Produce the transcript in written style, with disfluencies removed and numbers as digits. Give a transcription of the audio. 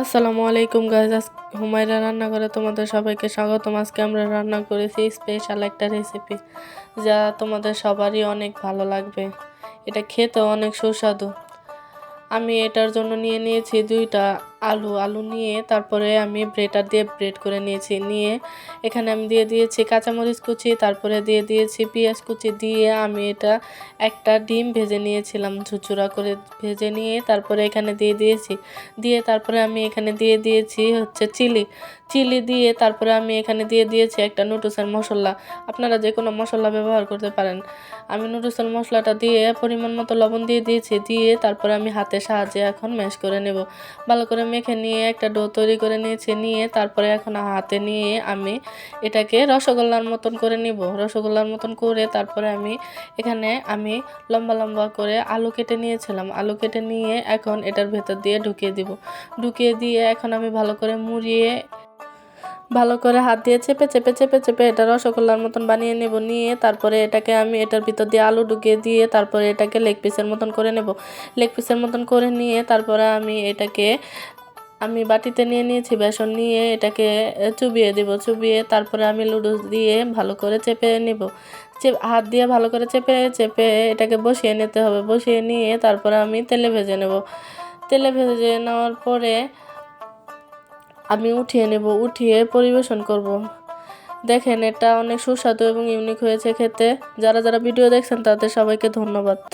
আসসালামু আলাইকুম গাইজ। হুমায়রা রান্নাঘরে তোমাদের সবাইকে স্বাগতম। আজকে আমরা রান্না করেছি স্পেশাল একটা রেসিপি, যা তোমাদের সবারই অনেক ভালো লাগবে। এটা খেতে অনেক সুস্বাদু। আমি এটার জন্য নিয়েছি 2টা আলু নিয়ে তারপরে আমি ব্রেটার দিয়ে ব্রেড করে নিয়ে এখানে আমি দিয়ে দিয়েছি কাঁচামরিচ কুচি, তারপরে দিয়ে দিয়েছি পেঁয়াজ কুচি, দিয়ে আমি এটা একটা ডিম ভেজে নিয়েছিলাম, ঝুরঝুরা করে ভেজে নিয়ে তারপরে এখানে দিয়ে তারপরে আমি এখানে দিয়ে দিয়েছি হচ্ছে চিলি দিয়ে তারপরে আমি এখানে দিয়ে দিয়েছি একটা নুডলসের মশলা। আপনারা যে কোনো মশলা ব্যবহার করতে পারেন। আমি নুডলসের মশলাটা দিয়ে পরিমাণ মতো লবণ দিয়ে দিয়েছি, দিয়ে তারপরে আমি হাতের সাহায্যে এখন ম্যাশ করে নেব। ভালো করে মেখে নিয়ে একটা ডো তৈরি করে নিয়ে তারপরে এখন হাতে নিয়ে আমি এটাকে রসগোল্লার মতন করে নিব। রসগোল্লার মতন করে তারপরে আমি লম্বা লম্বা করে আলু কেটে নিয়েছিলাম। আলু কেটে নিয়ে এখন এটার ভেতর দিয়ে ঢুকিয়ে দিয়ে এখন আমি ভালো করে হাত দিয়ে চেপে এটা রসগোল্লার মতন বানিয়ে নেব। নিয়ে তারপরে এটাকে আমি এটার ভিতর দিয়ে আলু ঢুকিয়ে দিয়ে তারপরে এটাকে লেগ পিসের মতন করে নেব। লেগ পিসের মতন করে নিয়ে তারপরে আমি বাটিতে নিয়েছি বেসন, নিয়ে এটাকে চুবিয়ে তারপরে আমি লুডুস দিয়ে ভালো করে চেপে নেব। হাত দিয়ে ভালো করে চেপে এটাকে বসিয়ে নিতে হবে। বসিয়ে নিয়ে তারপরে আমি তেলে ভেজে নেব। তেলে ভেজে নেওয়ার পরে আমি উঠিয়ে পরিবেশন করব। দেখেন, এটা অনেক সুস্বাদু এবং ইউনিক হয়েছে খেতে। যারা ভিডিও দেখছেন তাদের সবাইকে ধন্যবাদ।